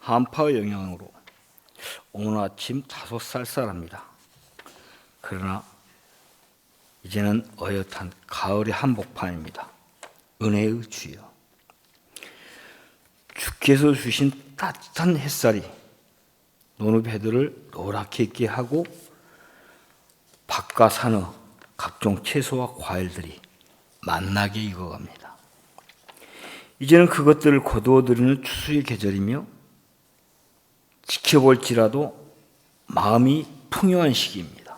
한파의 영향으로 오늘 아침 5살 쌀쌀합니다. 그러나 이제는 어엿한 가을의 한복판입니다. 은혜의 주여, 주께서 주신 따뜻한 햇살이 논의배들을 노랗게 있게 하고 밭과 산의 각종 채소와 과일들이 만나게 익어갑니다. 이제는 그것들을 거두어들이는 추수의 계절이며 지켜볼지라도 마음이 풍요한 시기입니다.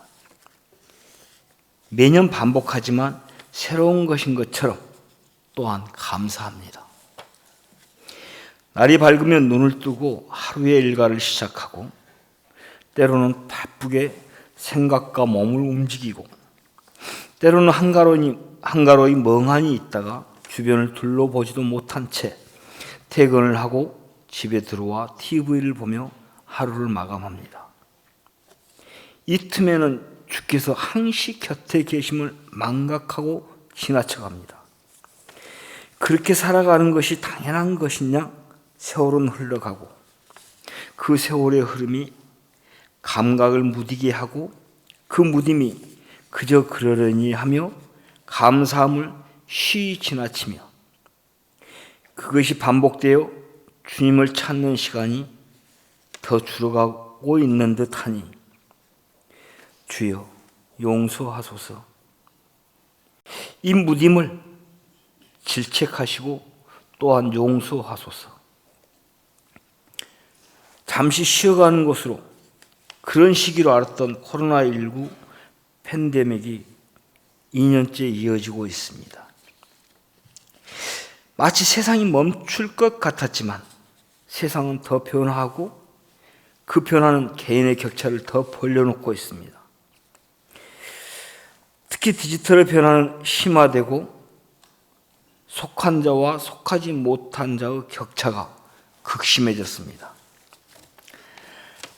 매년 반복하지만 새로운 것인 것처럼 또한 감사합니다. 날이 밝으면 눈을 뜨고 하루의 일과를 시작하고 때로는 바쁘게 생각과 몸을 움직이고 때로는 한가로이 멍하니 있다가 주변을 둘러보지도 못한 채 퇴근을 하고 집에 들어와 TV를 보며 하루를 마감합니다. 이 틈에는 주께서 항시 곁에 계심을 망각하고 지나쳐갑니다. 그렇게 살아가는 것이 당연한 것이냐? 세월은 흘러가고 그 세월의 흐름이 감각을 무디게 하고 그 무딤이 그저 그러려니 하며 감사함을 쉬이 지나치며 그것이 반복되어 주님을 찾는 시간이 더 줄어가고 있는 듯하니 주여 용서하소서. 이 무딤을 질책하시고 또한 용서하소서. 잠시 쉬어가는 것으로 그런 시기로 알았던 코로나19 팬데믹이 2년째 이어지고 있습니다. 마치 세상이 멈출 것 같았지만 세상은 더 변화하고 그 변화는 개인의 격차를 더 벌려놓고 있습니다. 특히 디지털의 변화는 심화되고 속한 자와 속하지 못한 자의 격차가 극심해졌습니다.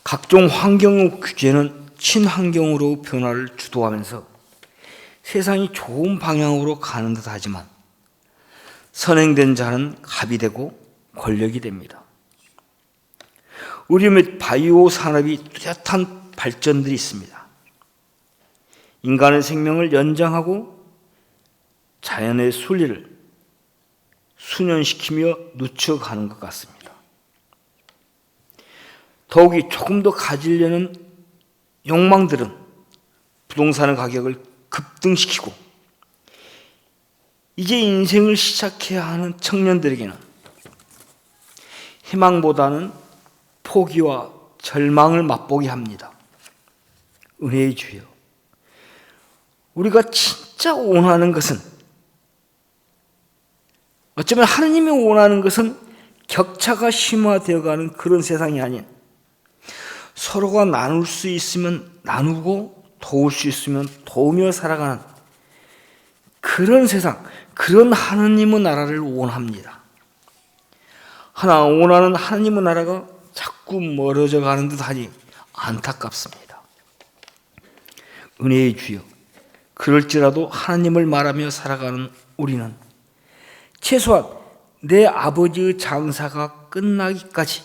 각종 환경의 규제는 친환경으로 변화를 주도하면서 세상이 좋은 방향으로 가는 듯 하지만 선행된 자는 갑이 되고 권력이 됩니다. 의료 및 바이오 산업이 뚜렷한 발전들이 있습니다. 인간의 생명을 연장하고 자연의 순리를 순연시키며 늦춰가는 것 같습니다. 더욱이 조금 더 가지려는 욕망들은 부동산의 가격을 급등시키고 이제 인생을 시작해야 하는 청년들에게는 희망보다는 포기와 절망을 맛보게 합니다. 은혜의 주여, 우리가 진짜 원하는 것은 어쩌면 하느님이 원하는 것은 격차가 심화되어가는 그런 세상이 아닌 서로가 나눌 수 있으면 나누고 도울 수 있으면 도우며 살아가는 그런 세상, 그런 하느님의 나라를 원합니다. 하나 원하는 하느님의 나라가 자꾸 멀어져 가는 듯하니 안타깝습니다. 은혜의 주여, 그럴지라도 하나님을 말하며 살아가는 우리는 최소한 내 아버지의 장사가 끝나기까지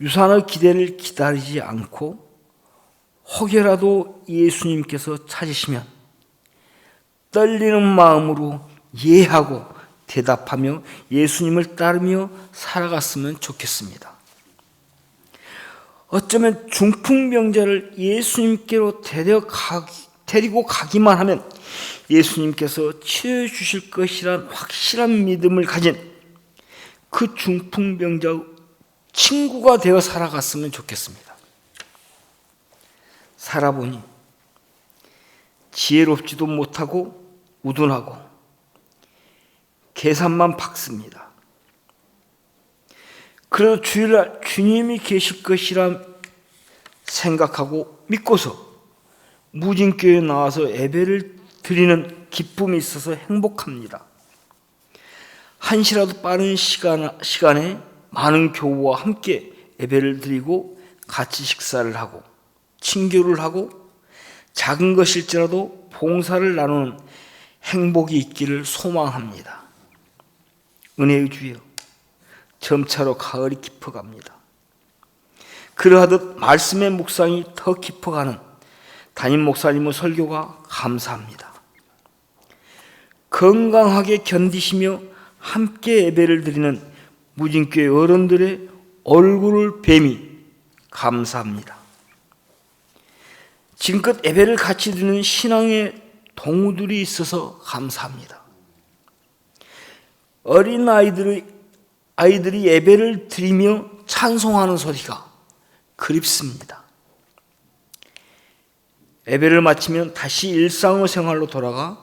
유산의 기대를 기다리지 않고 혹여라도 예수님께서 찾으시면 떨리는 마음으로 예하고 대답하며 예수님을 따르며 살아갔으면 좋겠습니다. 어쩌면 중풍병자를 예수님께로 데리고 가기만 하면 예수님께서 치유해 주실 것이란 확실한 믿음을 가진 그 중풍병자의 친구가 되어 살아갔으면 좋겠습니다. 살아보니 지혜롭지도 못하고 우둔하고 계산만 박습니다. 그래도 주일날 주님이 계실 것이라 생각하고 믿고서 무진교회에 나와서 예배를 드리는 기쁨이 있어서 행복합니다. 한시라도 빠른 시간에 많은 교우와 함께 예배를 드리고 같이 식사를 하고 친교를 하고 작은 것일지라도 봉사를 나누는 행복이 있기를 소망합니다. 은혜의 주여, 점차로 가을이 깊어갑니다. 그러하듯 말씀의 묵상이 더 깊어가는 담임 목사님의 설교가 감사합니다. 건강하게 견디시며 함께 예배를 드리는 무진교회 어른들의 얼굴을 뵈미 감사합니다. 지금껏 예배를 같이 드리는 신앙의 동우들이 있어서 감사합니다. 어린 아이들이 예배를 드리며 찬송하는 소리가 그립습니다. 예배를 마치면 다시 일상의 생활로 돌아가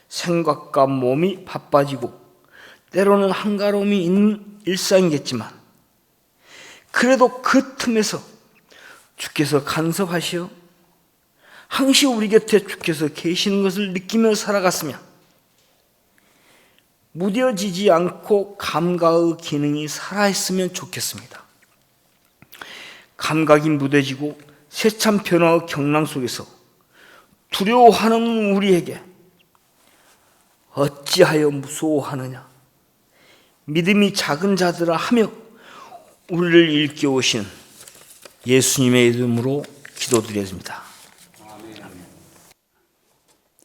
생각과 몸이 바빠지고 때로는 한가로움이 있는 일상이겠지만 그래도 그 틈에서 주께서 간섭하시어 항시 우리 곁에 주께서 계시는 것을 느끼며 살아갔으면 무뎌지지 않고 감각의 기능이 살아있으면 좋겠습니다. 감각이 무뎌지고 새참 변화의 경랑 속에서 두려워하는 우리에게 어찌하여 무서워하느냐 믿음이 작은 자들아 하며 우리를 일깨우신 예수님의 이름으로 기도드렸습니다.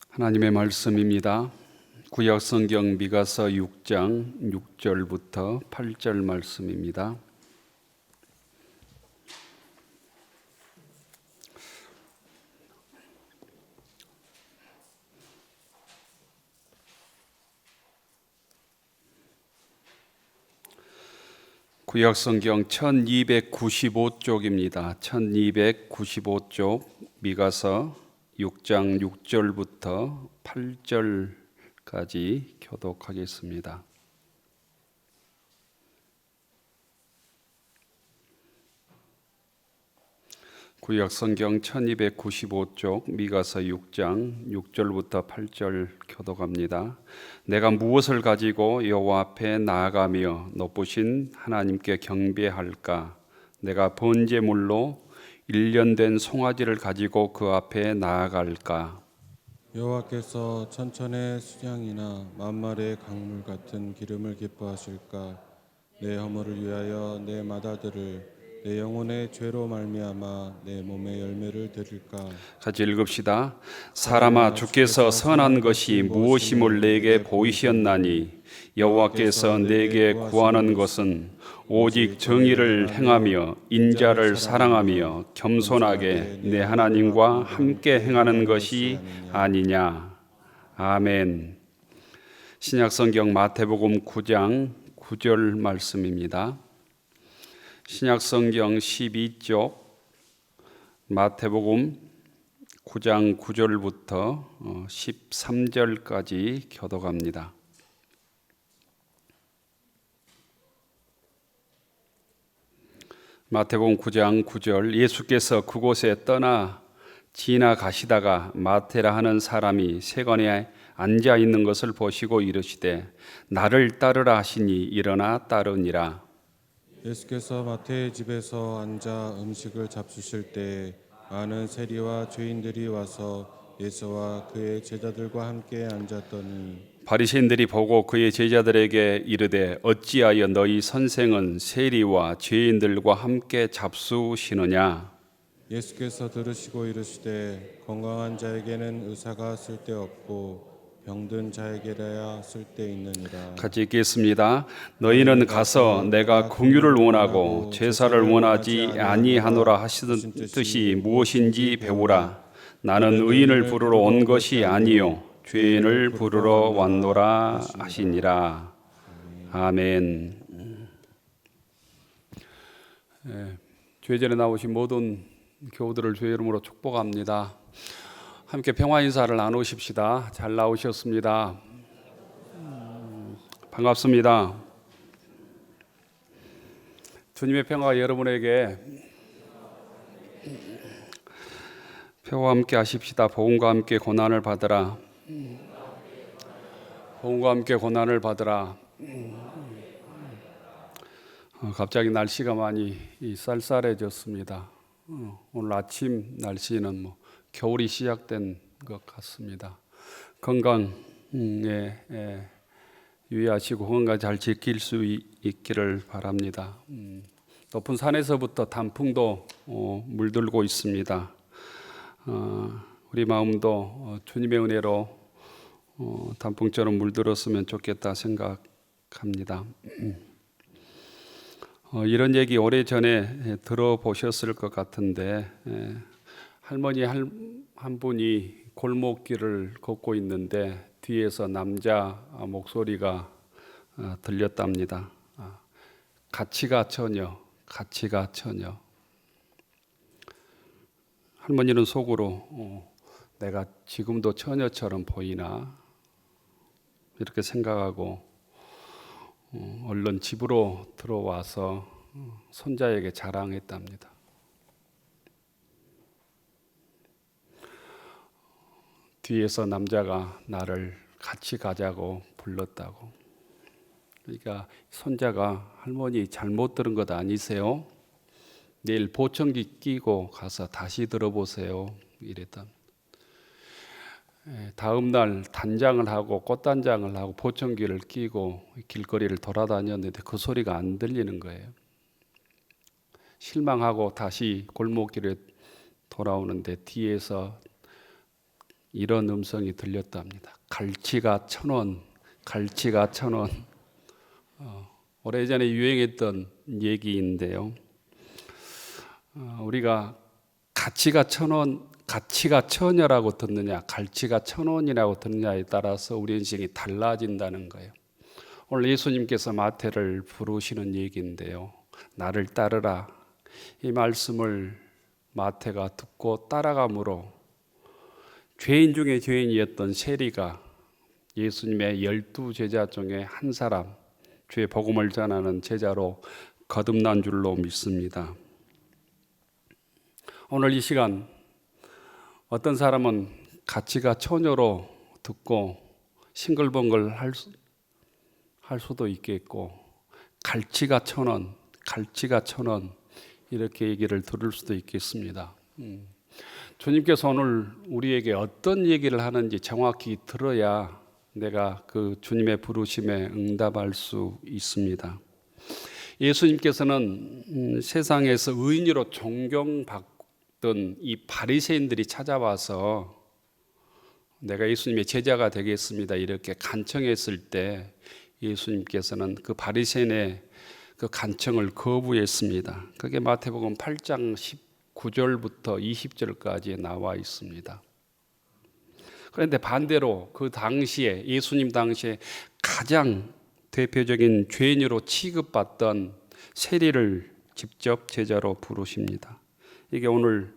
하나님의 말씀입니다. 구약성경 미가서 6장 6절부터 8절 말씀입니다. 구약성경 1295쪽입니다. 1295쪽 미가서 6장 6절부터 8절까지 교독하겠습니다. 구약성경 1295쪽 미가서 6장 6절부터 8절 교독합니다. 내가 무엇을 가지고 여호와 앞에 나아가며 높으신 하나님께 경배할까? 내가 번제물로 1년 된 송아지를 가지고 그 앞에 나아갈까? 여호와께서 천천의 수양이나 만말의 강물 같은 기름을 기뻐하실까? 내 허물을 위하여 내 맏아들을 내 영혼의 죄로 말미암아 내 몸의 열매를 드릴까? 같이 읽읍시다. 사람아, 주께서 선한 것이 무엇임을 내게 보이셨나니 여호와께서 내게 구하는 것은 오직 정의를 행하며 인자를 사랑하며 겸손하게 내 하나님과 함께 행하는 것이 아니냐. 아멘. 신약성경 마태복음 9장 9절 말씀입니다. 신약성경 12쪽 마태복음 9장 9절부터 13절까지 교독합니다. 마태복음 9장 9절 예수께서 그곳에 떠나 지나가시다가 마태라 하는 사람이 세관에 앉아 있는 것을 보시고 이르시되 나를 따르라 하시니 일어나 따르니라. 예수께서 마태의 집에서 앉아 음식을 잡수실 때 많은 세리와 죄인들이 와서 예수와 그의 제자들과 함께 앉았더니 바리새인들이 보고 그의 제자들에게 이르되 어찌하여 너희 선생은 세리와 죄인들과 함께 잡수시느냐? 예수께서 들으시고 이르시되 건강한 자에게는 의사가 쓸데없고 병든 자에게라야 쓸데있느니라. 같이 읽겠습니다. 너희는 가서 내가 긍휼을 원하고 제사를 원하지 아니하노라 하시듯이 무엇인지 배우라. 나는 의인을 부르러 온 것이 아니요 죄인을 부르러 왔노라 하시니라. 아멘. 죄전에 나오신 모든 교우들을 주의 이름으로 축복합니다. 함께 평화 인사를 나누십시다. 잘 나오셨습니다. 반갑습니다. 주님의 평화가 여러분에게 평화와 함께 하십시다. 복음과 함께 고난을 받으라. 복음과 함께 고난을 받으라. 갑자기 날씨가 많이 쌀쌀해졌습니다. 오늘 아침 날씨는 겨울이 시작된 것 같습니다. 건강에 유의하시고 건강 잘 지킬 수 있기를 바랍니다. 높은 산에서부터 단풍도 물들고 있습니다. 우리 마음도 주님의 은혜로 단풍처럼 물들었으면 좋겠다 생각합니다. 이런 얘기 오래전에 들어보셨을 것 같은데, 할머니 한 분이 골목길을 걷고 있는데 뒤에서 남자 목소리가 들렸답니다. 같이 가 처녀, 같이 가 처녀. 할머니는 속으로 내가 지금도 처녀처럼 보이나 이렇게 생각하고 얼른 집으로 들어와서 손자에게 자랑했답니다. 뒤에서 남자가 나를 같이 가자고 불렀다고. 그러니까 손자가 할머니 잘못 들은 것 아니세요? 내일 보청기 끼고 가서 다시 들어보세요. 이랬던. 다음 날 단장을 하고 꽃단장을 하고 보청기를 끼고 길거리를 돌아다녔는데 그 소리가 안 들리는 거예요. 실망하고 다시 골목길에 돌아오는데 뒤에서 이런 음성이 들렸답니다. 갈치가 1,000원, 갈치가 1,000원. 오래전에 유행했던 얘기인데요. 우리가 가치가 1,000원, 가치가 처녀라고 듣느냐, 갈치가 1,000원이라고 듣느냐에 따라서 우리 인생이 달라진다는 거예요. 오늘 예수님께서 마태를 부르시는 얘기인데요. 나를 따르라. 이 말씀을 마태가 듣고 따라감으로 죄인 중에 죄인이었던 세리가 예수님의 12제자 중에 한 사람, 주의 복음을 전하는 제자로 거듭난 줄로 믿습니다. 오늘 이 시간 어떤 사람은 가치가 처녀로 듣고 싱글벙글 할 수도 있겠고, 갈치가 1,000원, 갈치가 1,000원 이렇게 얘기를 들을 수도 있겠습니다. 주님께서 오늘 우리에게 어떤 얘기를 하는지 정확히 들어야 내가 그 주님의 부르심에 응답할 수 있습니다. 예수님께서는 세상에서 의인으로 존경받던 이 바리새인들이 찾아와서 내가 예수님의 제자가 되겠습니다 이렇게 간청했을 때 예수님께서는 그 바리새인의 그 간청을 거부했습니다. 그게 마태복음 8장 19절부터 20절까지 나와 있습니다. 그런데 반대로 그 당시에 예수님 당시에 가장 대표적인 죄인으로 취급받던 세리를 직접 제자로 부르십니다. 이게 오늘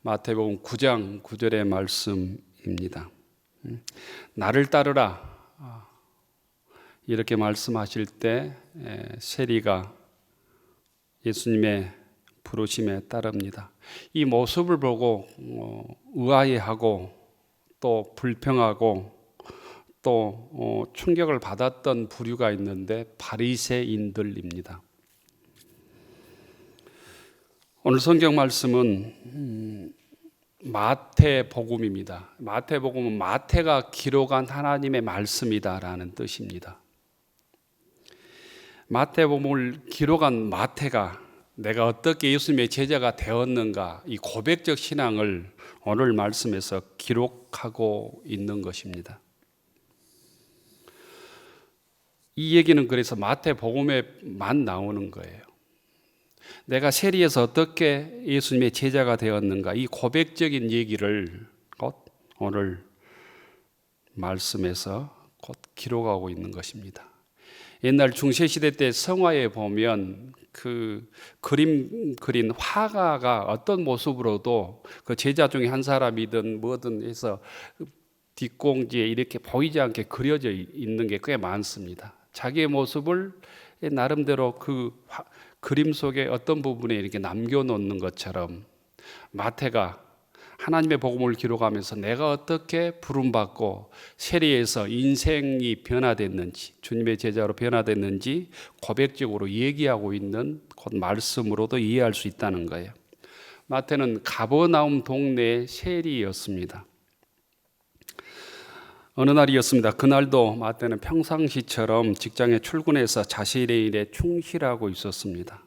마태복음 9장 9절의 말씀입니다. 나를 따르라 이렇게 말씀하실 때 세리가 예수님의 부르심에 따릅니다. 이 모습을 보고 의아해하고 또 불평하고 또 충격을 받았던 부류가 있는데 바리새인들입니다. 오늘 성경 말씀은 마태복음입니다. 마태복음은 마태가 기록한 하나님의 말씀이다라는 뜻입니다. 마태복음을 기록한 마태가 내가 어떻게 예수님의 제자가 되었는가 이 고백적 신앙을 오늘 말씀에서 기록하고 있는 것입니다. 이 얘기는 그래서 마태복음에만 나오는 거예요. 내가 세리에서 어떻게 예수님의 제자가 되었는가 이 고백적인 얘기를 곧 오늘 말씀에서 곧 기록하고 있는 것입니다. 옛날 중세시대 때 성화에 보면 그 그림 그린 화가가 어떤 모습으로도 그 제자 중에 한 사람이든 뭐든 해서 뒷공지에 이렇게 보이지 않게 그려져 있는 게 꽤 많습니다. 자기의 모습을 나름대로 그 그림 속에 어떤 부분에 이렇게 남겨놓는 것처럼 마태가 하나님의 복음을 기록하면서 내가 어떻게 부름받고 세리에서 인생이 변화됐는지 주님의 제자로 변화됐는지 고백적으로 얘기하고 있는 곧 말씀으로도 이해할 수 있다는 거예요. 마태는 가버나움 동네의 세리였습니다. 어느 날이었습니다. 그날도 마태는 평상시처럼 직장에 출근해서 자신의 일에 충실하고 있었습니다.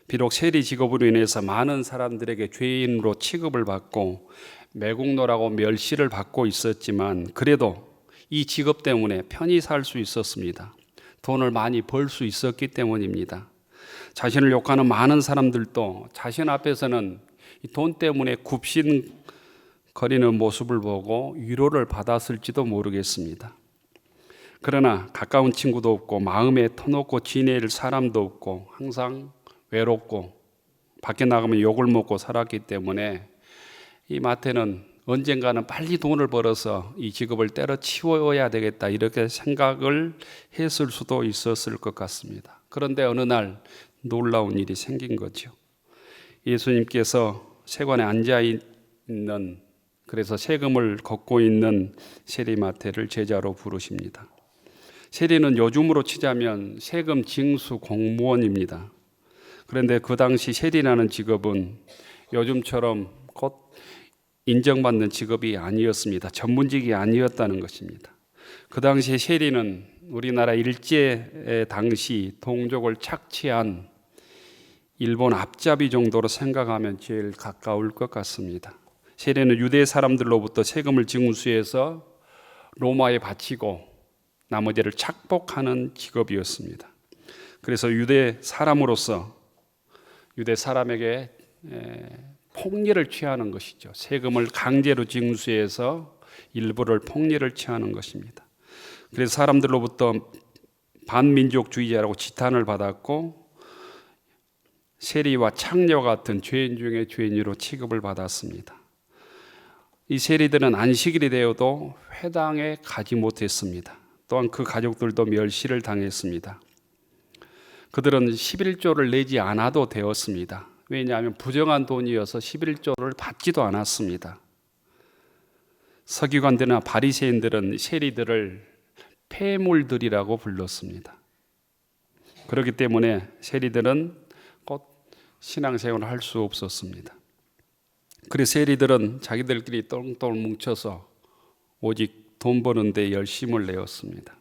비록 세리 직업으로 인해서 많은 사람들에게 죄인으로 취급을 받고 매국노라고 멸시를 받고 있었지만 그래도 이 직업 때문에 편히 살 수 있었습니다. 돈을 많이 벌 수 있었기 때문입니다. 자신을 욕하는 많은 사람들도 자신 앞에서는 돈 때문에 굽신거리는 모습을 보고 위로를 받았을지도 모르겠습니다. 그러나 가까운 친구도 없고 마음에 터놓고 지낼 사람도 없고 항상 외롭고 밖에 나가면 욕을 먹고 살았기 때문에 이 마태는 언젠가는 빨리 돈을 벌어서 이 직업을 때려치워야 되겠다 이렇게 생각을 했을 수도 있었을 것 같습니다. 그런데 어느 날 놀라운 일이 생긴 거죠. 예수님께서 세관에 앉아있는, 그래서 세금을 걷고 있는 세리 마태를 제자로 부르십니다. 세리는 요즘으로 치자면 세금 징수 공무원입니다. 그런데 그 당시 세리라는 직업은 요즘처럼 곧 인정받는 직업이 아니었습니다. 전문직이 아니었다는 것입니다. 그 당시 세리는 우리나라 일제 당시 동족을 착취한 일본 앞잡이 정도로 생각하면 제일 가까울 것 같습니다. 세리는 유대 사람들로부터 세금을 징수해서 로마에 바치고 나머지를 착복하는 직업이었습니다. 그래서 유대 사람으로서 유대 사람에게 폭리를 취하는 것이죠. 세금을 강제로 징수해서 일부를 폭리를 취하는 것입니다. 그래서 사람들로부터 반민족주의자라고 지탄을 받았고 세리와 창녀와 같은 죄인 중에 죄인으로 취급을 받았습니다. 이 세리들은 안식일이 되어도 회당에 가지 못했습니다. 또한 그 가족들도 멸시를 당했습니다. 그들은 11조를 내지 않아도 되었습니다. 왜냐하면 부정한 돈이어서 11조를 받지도 않았습니다. 서기관들이나 바리새인들은 세리들을 폐물들이라고 불렀습니다. 그렇기 때문에 세리들은 곧 신앙생활을 할 수 없었습니다. 그래서 세리들은 자기들끼리 똘똘 뭉쳐서 오직 돈 버는 데 열심을 내었습니다.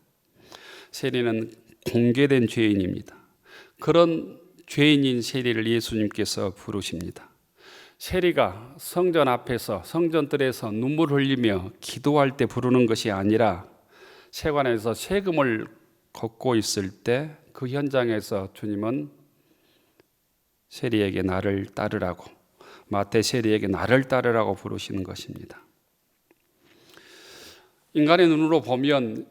세리는 공개된 죄인입니다. 그런 죄인인 세리를 예수님께서 부르십니다. 세리가 성전 앞에서 성전들에서 눈물 흘리며 기도할 때 부르는 것이 아니라 세관에서 세금을 걷고 있을 때 그 현장에서 주님은 세리에게 나를 따르라고, 마태 세리에게 나를 따르라고 부르시는 것입니다. 인간의 눈으로 보면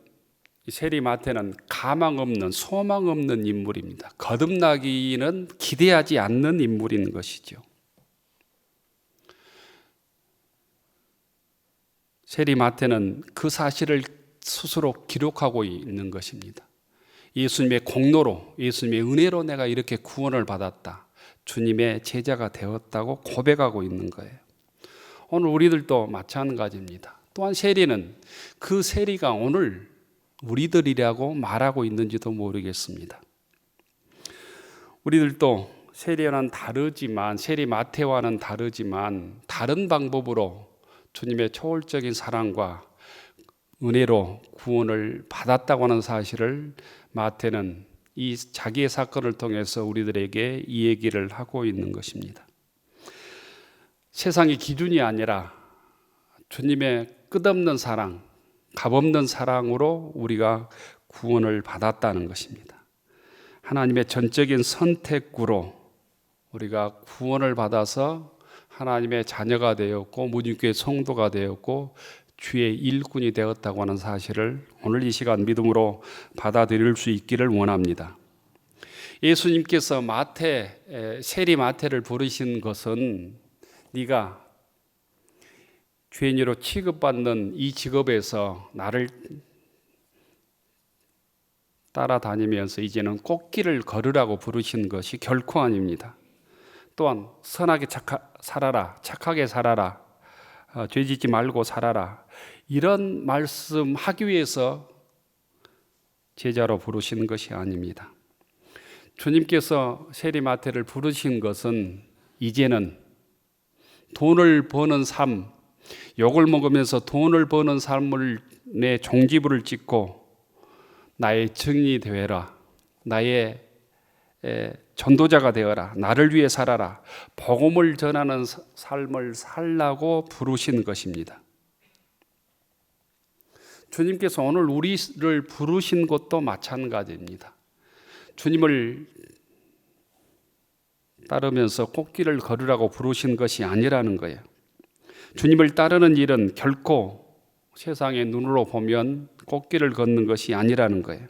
세리 마태는 가망 없는, 소망 없는 인물입니다. 거듭나기는 기대하지 않는 인물인 것이죠. 세리 마태는 그 사실을 스스로 기록하고 있는 것입니다. 예수님의 공로로, 예수님의 은혜로 내가 이렇게 구원을 받았다, 주님의 제자가 되었다고 고백하고 있는 거예요. 오늘 우리들도 마찬가지입니다. 또한 세리는 그 세리가 오늘 우리들이라고 말하고 있는지도 모르겠습니다. 우리들도 세리와는 다르지만, 세리 마태와는 다르지만 다른 방법으로 주님의 초월적인 사랑과 은혜로 구원을 받았다고 하는 사실을 마태는 이 자기의 사건을 통해서 우리들에게 이 얘기를 하고 있는 것입니다. 세상의 기준이 아니라 주님의 끝없는 사랑, 값없는 사랑으로 우리가 구원을 받았다는 것입니다. 하나님의 전적인 선택으로 우리가 구원을 받아서 하나님의 자녀가 되었고 무님교회 성도가 되었고 주의 일꾼이 되었다고 하는 사실을 오늘 이 시간 믿음으로 받아들일 수 있기를 원합니다. 예수님께서 세리 마태를 부르신 것은 네가 죄인으로 취급받는 이 직업에서 나를 따라다니면서 이제는 꽃길을 걸으라고 부르신 것이 결코 아닙니다. 또한 선하게 살아라, 착하게 살아라, 죄짓지 말고 살아라, 이런 말씀하기 위해서 제자로 부르시는 것이 아닙니다. 주님께서 세리 마태를 부르신 것은 이제는 돈을 버는 삶, 욕을 먹으면서 돈을 버는 삶을 내 종지부를 찍고 나의 증인이 되라, 나의 전도자가 되어라. 나를 위해 살아라. 복음을 전하는 삶을 살라고 부르신 것입니다. 주님께서 오늘 우리를 부르신 것도 마찬가지입니다. 주님을 따르면서 꽃길을 걸으라고 부르신 것이 아니라는 거예요. 주님을 따르는 일은 결코 세상의 눈으로 보면 꽃길을 걷는 것이 아니라는 거예요.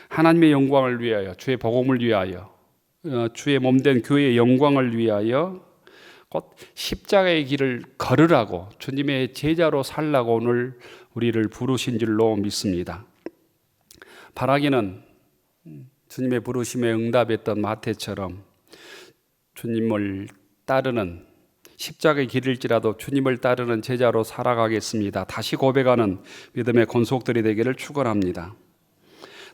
하나님의 영광을 위하여, 주의 복음을 위하여, 주의 몸된 교회의 영광을 위하여 곧 십자가의 길을 걸으라고, 주님의 제자로 살라고 오늘 우리를 부르신 줄로 믿습니다. 바라기는 주님의 부르심에 응답했던 마태처럼 주님을 따르는, 십자가의 길일지라도 주님을 따르는 제자로 살아가겠습니다. 다시 고백하는 믿음의 권속들이 되기를 축원합니다.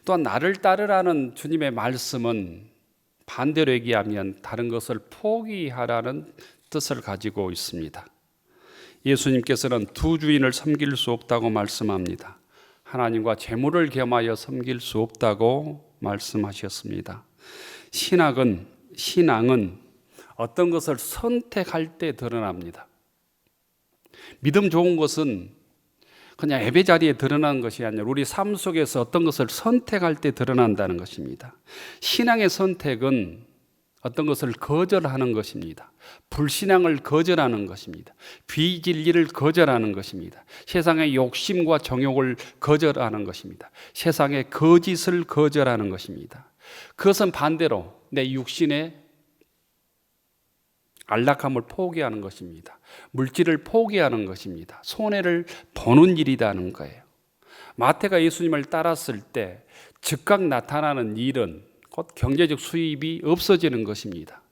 또한 나를 따르라는 주님의 말씀은 반대로 얘기하면 다른 것을 포기하라는 뜻을 가지고 있습니다. 예수님께서는 두 주인을 섬길 수 없다고 말씀합니다. 하나님과 재물을 겸하여 섬길 수 없다고 말씀하셨습니다. 신앙은 어떤 것을 선택할 때 드러납니다. 믿음 좋은 것은 그냥 예배 자리에 드러나는 것이 아니라 우리 삶 속에서 어떤 것을 선택할 때 드러난다는 것입니다. 신앙의 선택은 어떤 것을 거절하는 것입니다. 불신앙을 거절하는 것입니다. 비진리를 거절하는 것입니다. 세상의 욕심과 정욕을 거절하는 것입니다. 세상의 거짓을 거절하는 것입니다. 그것은 반대로 내 육신의 안락함을 포기하는 것입니다. 물질을 포기하는 것입니다. 손해를 보는 일이라는 거예요. 마태가 예수님을 따랐을 때 즉각 나타나는 일은 곧 경제적 수입이 없어지는 것입니다.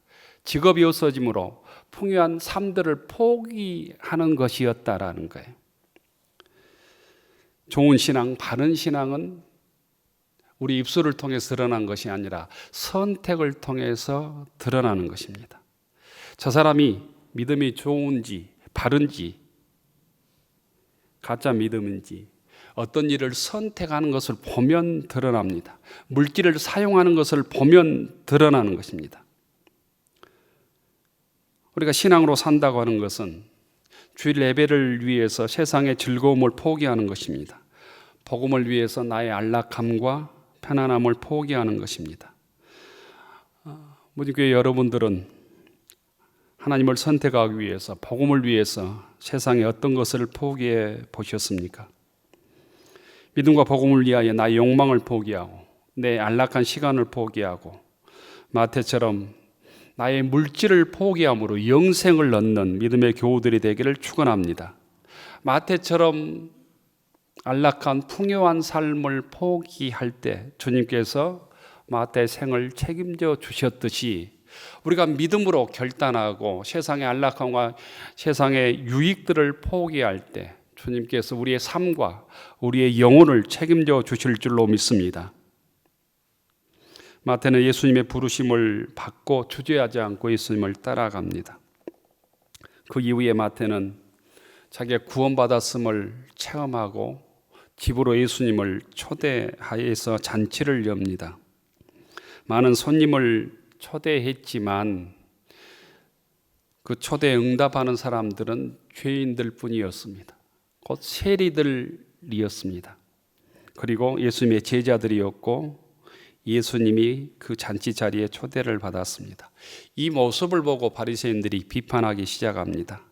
직업이 없어지므로 풍요한 삶들을 포기하는 것이었다라는 거예요. 좋은 신앙, 바른 신앙은 우리 입술을 통해서 드러난 것이 아니라 선택을 통해서 드러나는 것입니다. 저 사람이 믿음이 좋은지 바른지 가짜 믿음인지 어떤 일을 선택하는 것을 보면 드러납니다. 물질을 사용하는 것을 보면 드러나는 것입니다. 우리가 신앙으로 산다고 하는 것은 주일 예배를 위해서 세상의 즐거움을 포기하는 것입니다. 복음을 위해서 나의 안락함과 편안함을 포기하는 것입니다. 모든 교회 여러분들은 하나님을 선택하기 위해서, 복음을 위해서 세상에 어떤 것을 포기해 보셨습니까? 믿음과 복음을 위하여 나의 욕망을 포기하고 내 안락한 시간을 포기하고 마태처럼 나의 물질을 포기함으로 영생을 얻는 믿음의 교우들이 되기를 축원합니다. 마태처럼 안락한 풍요한 삶을 포기할 때 주님께서 마태의 생을 책임져 주셨듯이 우리가 믿음으로 결단하고 세상의 안락함과 세상의 유익들을 포기할 때 주님께서 우리의 삶과 우리의 영혼을 책임져 주실 줄로 믿습니다. 마태는 예수님의 부르심을 받고 주저하지 않고 예수님을 따라갑니다. 그 이후에 마태는 자기가 구원받았음을 체험하고 집으로 예수님을 초대하여서 잔치를 엽니다. 많은 손님을 초대했지만 그 초대에 응답하는 사람들은 죄인들 뿐이었습니다. 곧 세리들이었습니다. 그리고 예수님의 제자들이었고 예수님이 그 잔치 자리에 초대를 받았습니다. 이 모습을 보고 바리새인들이 비판하기 시작합니다.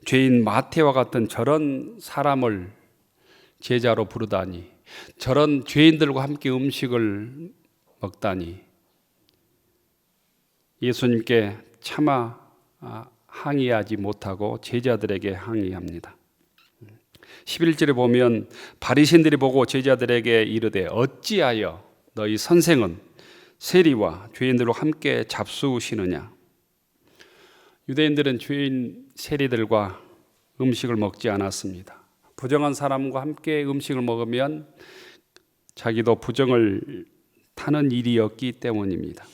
죄인 마태와 같은 저런 사람을 제자로 부르다니, 저런 죄인들과 함께 음식을 먹다니, 예수님께 차마 항의하지 못하고 제자들에게 항의합니다. 11절에 보면 바리새인들이 보고 제자들에게 이르되 어찌하여 너희 선생은 세리와 죄인들과 함께 잡수시느냐. 유대인들은 죄인 세리들과 음식을 먹지 않았습니다. 부정한 사람과 함께 음식을 먹으면 자기도 부정을 타는 일이었기 때문입니다.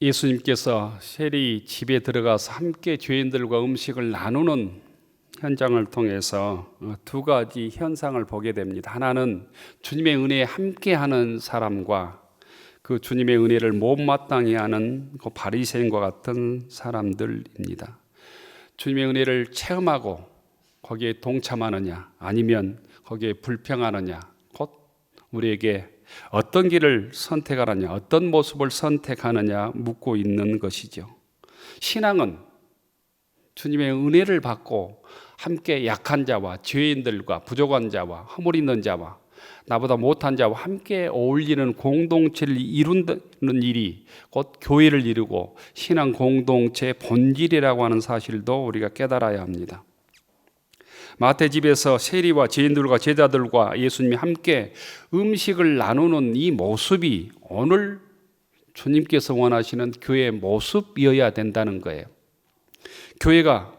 예수님께서 세리 집에 들어가서 함께 죄인들과 음식을 나누는 현장을 통해서 두 가지 현상을 보게 됩니다. 하나는 주님의 은혜에 함께하는 사람과 그 주님의 은혜를 못마땅히 하는 그 바리새인과 같은 사람들입니다. 주님의 은혜를 체험하고 거기에 동참하느냐 아니면 거기에 불평하느냐, 곧 우리에게 어떤 길을 선택하느냐, 어떤 모습을 선택하느냐 묻고 있는 것이죠. 신앙은 주님의 은혜를 받고 함께 약한 자와 죄인들과 부족한 자와 허물 있는 자와 나보다 못한 자와 함께 어울리는 공동체를 이루는 일이 곧 교회를 이루고 신앙 공동체의 본질이라고 하는 사실도 우리가 깨달아야 합니다. 마태집에서 세리와 죄인들과 제자들과 예수님이 함께 음식을 나누는 이 모습이 오늘 주님께서 원하시는 교회의 모습이어야 된다는 거예요. 교회가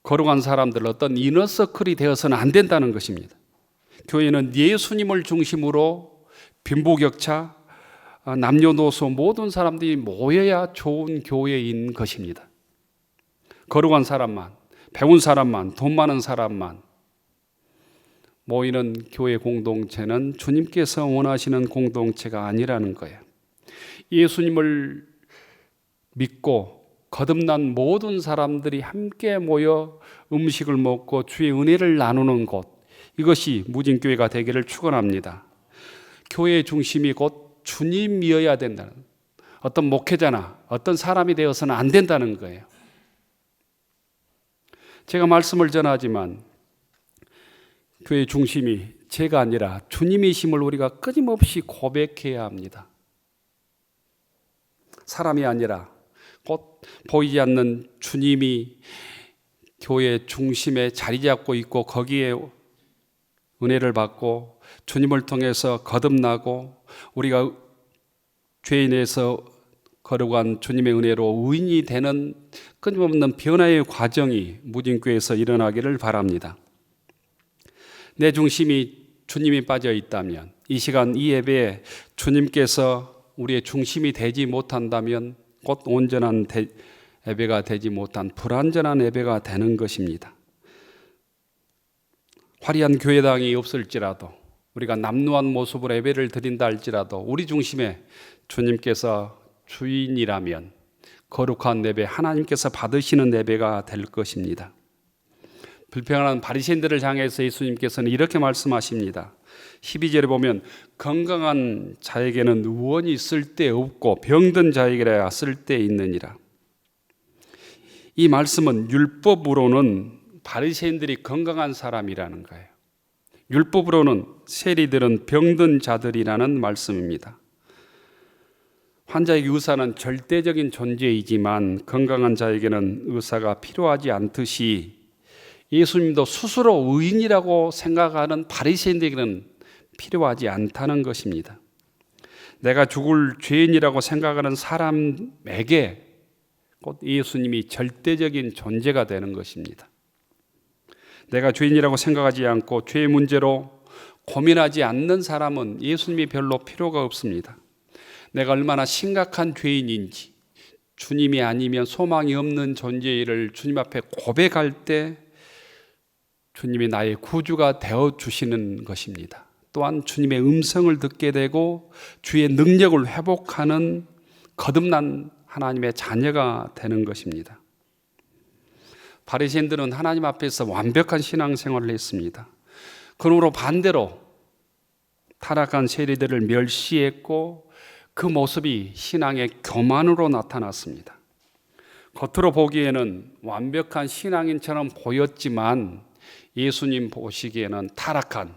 거룩한 사람들, 어떤 이너서클이 되어서는 안 된다는 것입니다. 교회는 예수님을 중심으로 빈부격차, 남녀노소 모든 사람들이 모여야 좋은 교회인 것입니다. 거룩한 사람만, 배운 사람만, 돈 많은 사람만 모이는 교회 공동체는 주님께서 원하시는 공동체가 아니라는 거예요. 예수님을 믿고 거듭난 모든 사람들이 함께 모여 음식을 먹고 주의 은혜를 나누는 곳, 이것이 무진교회가 되기를 축원합니다. 교회의 중심이 곧 주님이어야 된다는, 어떤 목회자나 어떤 사람이 되어서는 안 된다는 거예요. 제가 말씀을 전하지만 교회의 중심이 제가 아니라 주님이심을 우리가 끊임없이 고백해야 합니다. 사람이 아니라 곧 보이지 않는 주님이 교회의 중심에 자리 잡고 있고 거기에 은혜를 받고 주님을 통해서 거듭나고 우리가 죄인에서 거룩한 주님의 은혜로 의인이 되는 끊임없는 변화의 과정이 무진교회에서 일어나기를 바랍니다. 내 중심이 주님이 빠져 있다면, 이 시간 이 예배에 주님께서 우리의 중심이 되지 못한다면 곧 온전한 예배가 되지 못한 불완전한 예배가 되는 것입니다. 화려한 교회당이 없을지라도, 우리가 남루한 모습으로 예배를 드린다 할지라도 우리 중심에 주님께서 주인이라면 거룩한 예배, 하나님께서 받으시는 예배가 될 것입니다. 불평하는 바리새인들을 향해서 예수님께서는 이렇게 말씀하십니다. 12절에 보면 건강한 자에게는 의원이 쓸데없고 병든 자에게야 쓸데있느니라. 이 말씀은 율법으로는 바리새인들이 건강한 사람이라는 거예요. 율법으로는 세리들은 병든 자들이라는 말씀입니다. 환자에게 의사는 절대적인 존재이지만 건강한 자에게는 의사가 필요하지 않듯이 예수님도 스스로 의인이라고 생각하는 바리새인들에게는 필요하지 않다는 것입니다. 내가 죽을 죄인이라고 생각하는 사람에게 곧 예수님이 절대적인 존재가 되는 것입니다. 내가 죄인이라고 생각하지 않고 죄의 문제로 고민하지 않는 사람은 예수님이 별로 필요가 없습니다. 내가 얼마나 심각한 죄인인지, 주님이 아니면 소망이 없는 존재를 주님 앞에 고백할 때 주님이 나의 구주가 되어주시는 것입니다. 또한 주님의 음성을 듣게 되고 주의 능력을 회복하는 거듭난 하나님의 자녀가 되는 것입니다. 바리새인들은 하나님 앞에서 완벽한 신앙생활을 했습니다. 그러므로 반대로 타락한 세리들을 멸시했고 그 모습이 신앙의 교만으로 나타났습니다. 겉으로 보기에는 완벽한 신앙인처럼 보였지만 예수님 보시기에는 타락한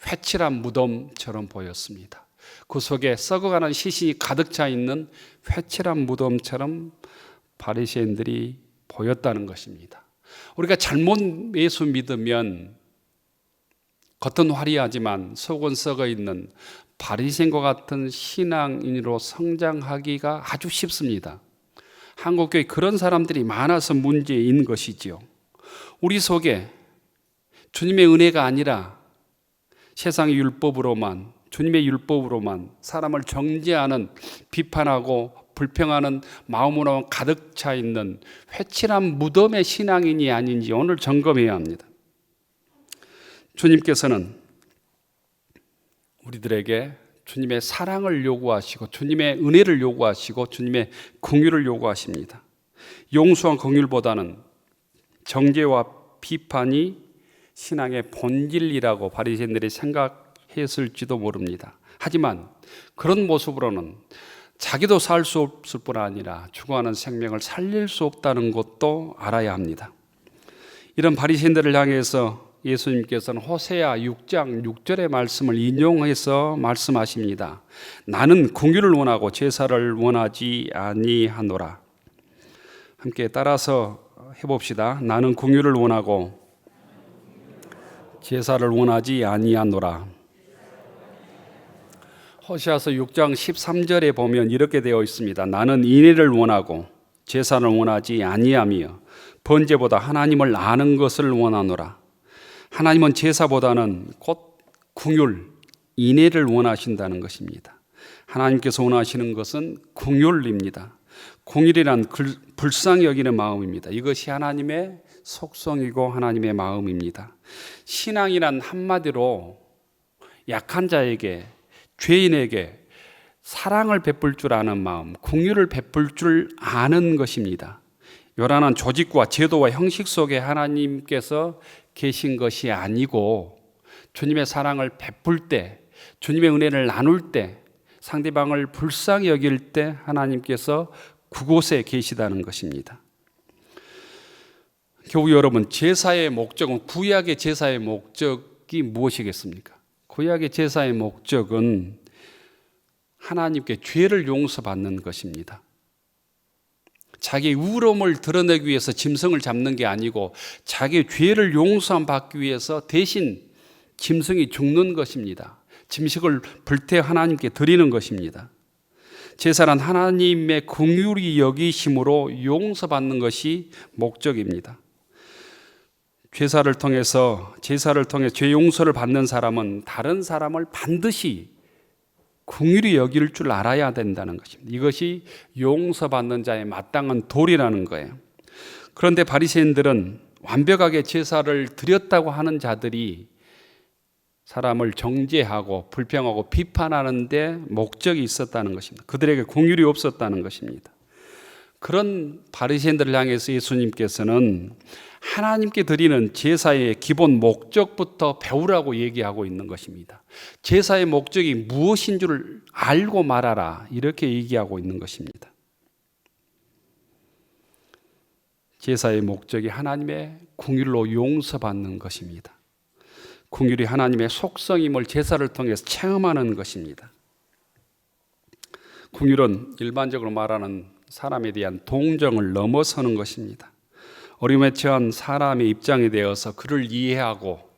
회칠한 무덤처럼 보였습니다. 그 속에 썩어가는 시신이 가득 차 있는 회칠한 무덤처럼 바리새인들이 보였다는 것입니다. 우리가 잘못 예수 믿으면 겉은 화려하지만 속은 썩어 있는 바리새인과 같은 신앙인으로 성장하기가 아주 쉽습니다. 한국교회 그런 사람들이 많아서 문제인 것이지요. 우리 속에 주님의 은혜가 아니라 세상의 율법으로만, 주님의 율법으로만 사람을 정죄하는, 비판하고 불평하는 마음으로 가득 차 있는 회칠한 무덤의 신앙인이 아닌지 오늘 점검해야 합니다. 주님께서는 우리들에게 주님의 사랑을 요구하시고 주님의 은혜를 요구하시고 주님의 긍휼을 요구하십니다. 용서와 긍휼보다는 정죄와 비판이 신앙의 본질이라고 바리새인들이 생각했을지도 모릅니다. 하지만 그런 모습으로는 자기도 살 수 없을 뿐 아니라 죽어가는 생명을 살릴 수 없다는 것도 알아야 합니다. 이런 바리새인들을 향해서 예수님께서는 호세아 6장 6절의 말씀을 인용해서 말씀하십니다. 나는 긍휼을 원하고 제사를 원하지 아니하노라. 함께 따라서 해봅시다. 나는 긍휼을 원하고 제사를 원하지 아니하노라. 호세아서 6장 13절에 보면 이렇게 되어 있습니다. 나는 인애를 원하고 제사를 원하지 아니하며 번제보다 하나님을 아는 것을 원하노라. 하나님은 제사보다는 곧 긍휼, 인애를 원하신다는 것입니다. 하나님께서 원하시는 것은 긍휼입니다. 긍휼이란 불쌍히 여기는 마음입니다. 이것이 하나님의 속성이고 하나님의 마음입니다. 신앙이란 한마디로 약한 자에게, 죄인에게 사랑을 베풀 줄 아는 마음, 긍휼을 베풀 줄 아는 것입니다. 요란한 조직과 제도와 형식 속에 하나님께서 계신 것이 아니고 주님의 사랑을 베풀 때, 주님의 은혜를 나눌 때, 상대방을 불쌍히 여길 때 하나님께서 그곳에 계시다는 것입니다. 교우 여러분, 제사의 목적은, 구약의 제사의 목적이 무엇이겠습니까? 구약의 제사의 목적은 하나님께 죄를 용서받는 것입니다. 자기의 우울함을 드러내기 위해서 짐승을 잡는 게 아니고 자기의 죄를 용서받기 위해서 대신 짐승이 죽는 것입니다. 짐승을 불태 하나님께 드리는 것입니다. 제사란 하나님의 긍휼히 여기심으로 용서받는 것이 목적입니다. 제사를 통해 죄 용서를 받는 사람은 다른 사람을 반드시 긍휼히 여길 줄 알아야 된다는 것입니다. 이것이 용서받는 자의 마땅한 도리라는 거예요. 그런데 바리새인들은 완벽하게 제사를 드렸다고 하는 자들이 사람을 정죄하고 불평하고 비판하는 데 목적이 있었다는 것입니다. 그들에게 긍휼이 없었다는 것입니다. 그런 바리새인들을 향해서 예수님께서는 하나님께 드리는 제사의 기본 목적부터 배우라고 얘기하고 있는 것입니다. 제사의 목적이 무엇인 줄 알고 말하라, 이렇게 얘기하고 있는 것입니다. 제사의 목적이 하나님의 긍휼로 용서받는 것입니다. 긍휼이 하나님의 속성임을 제사를 통해서 체험하는 것입니다. 긍휼은 일반적으로 말하는 사람에 대한 동정을 넘어서는 것입니다. 어려움에 처한 사람의 입장에 대해서 그를 이해하고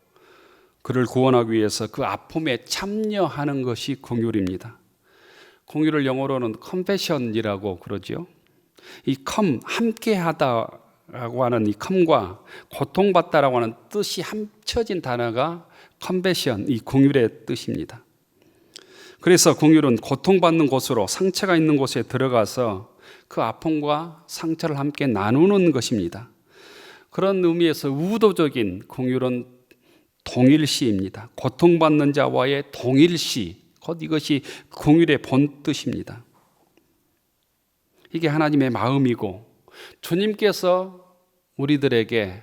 그를 구원하기 위해서 그 아픔에 참여하는 것이 긍휼입니다. 긍휼을 영어로는 컴패션이라고 그러죠. 이 함께하다라고 하는 이 컴과 고통받다라고 하는 뜻이 합쳐진 단어가 컴패션, 이 긍휼의 뜻입니다. 그래서 긍휼은 고통받는 곳으로, 상처가 있는 곳에 들어가서 그 아픔과 상처를 함께 나누는 것입니다. 그런 의미에서 의도적인 긍휼은 동일시입니다. 고통받는 자와의 동일시, 곧 이것이 긍휼의 본뜻입니다. 이게 하나님의 마음이고 주님께서 우리들에게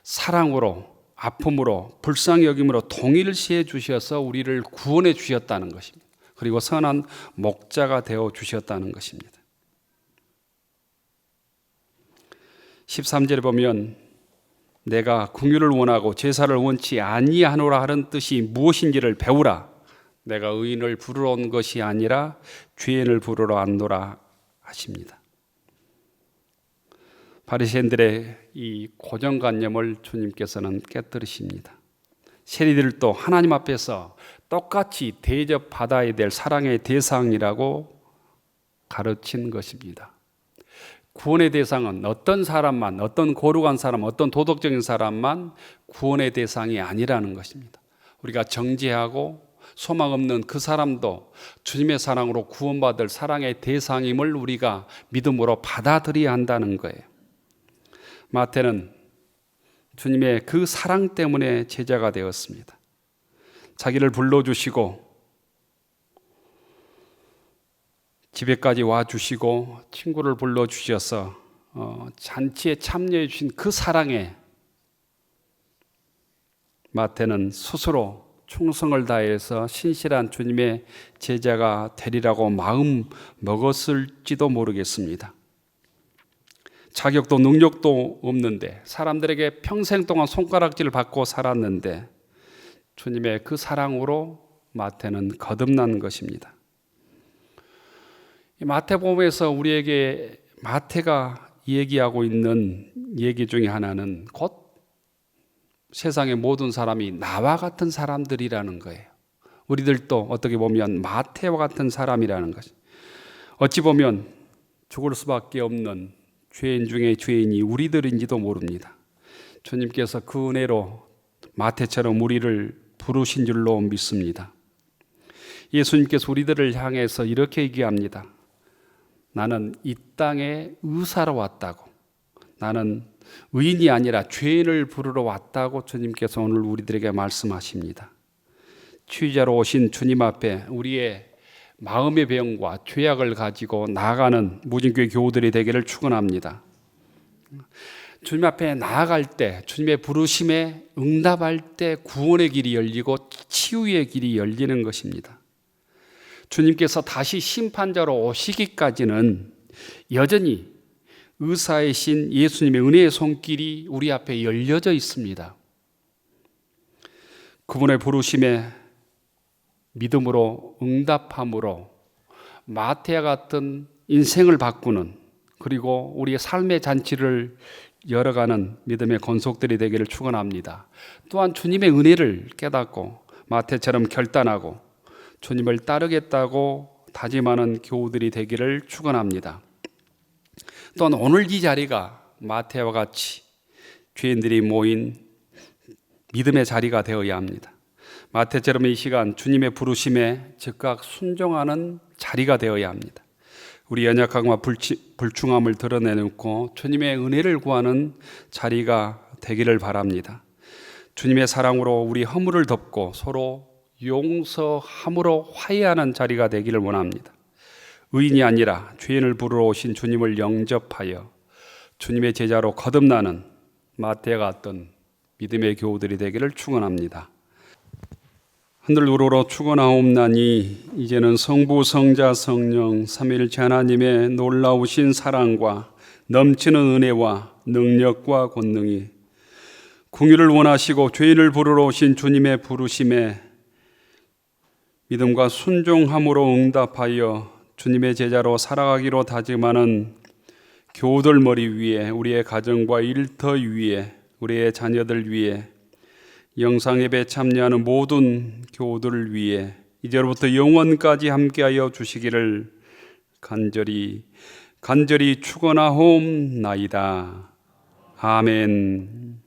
사랑으로, 아픔으로, 불쌍히 여김으로 동일시해 주셔서 우리를 구원해 주셨다는 것입니다. 그리고 선한 목자가 되어 주셨다는 것입니다. 13절에 보면 내가 긍휼을 원하고 제사를 원치 아니하노라 하는 뜻이 무엇인지를 배우라. 내가 의인을 부르러 온 것이 아니라 죄인을 부르러 왔노라 하십니다. 바리새인들의 이 고정관념을 주님께서는 깨뜨리십니다. 세리들도 하나님 앞에서 똑같이 대접받아야 될 사랑의 대상이라고 가르친 것입니다. 구원의 대상은 어떤 사람만, 어떤 거룩한 사람, 어떤 도덕적인 사람만 구원의 대상이 아니라는 것입니다. 우리가 정죄하고 소망 없는 그 사람도 주님의 사랑으로 구원받을 사랑의 대상임을 우리가 믿음으로 받아들여야 한다는 거예요. 마태는 주님의 그 사랑 때문에 제자가 되었습니다. 자기를 불러주시고 집에까지 와주시고 친구를 불러주셔서 잔치에 참여해 주신 그 사랑에 마태는 스스로 충성을 다해서 신실한 주님의 제자가 되리라고 마음 먹었을지도 모르겠습니다. 자격도 능력도 없는데 사람들에게 평생 동안 손가락질을 받고 살았는데 주님의 그 사랑으로 마태는 거듭난 것입니다. 마태복음에서 우리에게 마태가 얘기하고 있는 얘기 중에 하나는 곧 세상의 모든 사람이 나와 같은 사람들이라는 거예요. 우리들도 어떻게 보면 마태와 같은 사람이라는 것이, 어찌 보면 죽을 수밖에 없는 죄인 중에 죄인이 우리들인지도 모릅니다. 주님께서 그 은혜로 마태처럼 우리를 부르신 줄로 믿습니다. 예수님께서 우리들을 향해서 이렇게 얘기합니다. 나는 이 땅에 의사로 왔다고, 나는 의인이 아니라 죄인을 부르러 왔다고 주님께서 오늘 우리들에게 말씀하십니다. 치유자로 오신 주님 앞에 우리의 마음의 병과 죄악을 가지고 나아가는 무진교회 교우들이 되기를 축원합니다. 주님 앞에 나아갈 때, 주님의 부르심에 응답할 때 구원의 길이 열리고 치유의 길이 열리는 것입니다. 주님께서 다시 심판자로 오시기까지는 여전히 의사이신 예수님의 은혜의 손길이 우리 앞에 열려져 있습니다. 그분의 부르심에 믿음으로 응답함으로 마태와 같은 인생을 바꾸는, 그리고 우리의 삶의 잔치를 열어가는 믿음의 권속들이 되기를 축원합니다. 또한 주님의 은혜를 깨닫고 마태처럼 결단하고 주님을 따르겠다고 다짐하는 교우들이 되기를 축원합니다. 또한 오늘 이 자리가 마태와 같이 죄인들이 모인 믿음의 자리가 되어야 합니다. 마태처럼 이 시간 주님의 부르심에 즉각 순종하는 자리가 되어야 합니다. 우리 연약함과 불충함을 드러내놓고 주님의 은혜를 구하는 자리가 되기를 바랍니다. 주님의 사랑으로 우리 허물을 덮고 서로 용서함으로 화해하는 자리가 되기를 원합니다. 의인이 아니라 죄인을 부르러 오신 주님을 영접하여 주님의 제자로 거듭나는 마태와 같은 믿음의 교우들이 되기를 축원합니다. 하늘 우러러 축원하옵나니 이제는 성부 성자 성령 삼위일체 하나님의 놀라우신 사랑과 넘치는 은혜와 능력과 권능이 궁유를 원하시고 죄인을 부르러 오신 주님의 부르심에 믿음과 순종함으로 응답하여 주님의 제자로 살아가기로 다짐하는 교우들 머리 위에, 우리의 가정과 일터 위에, 우리의 자녀들 위에, 영상예배 참여하는 모든 교우들을 위해 이제로부터 영원까지 함께하여 주시기를 간절히 축원하옵나이다. 아멘.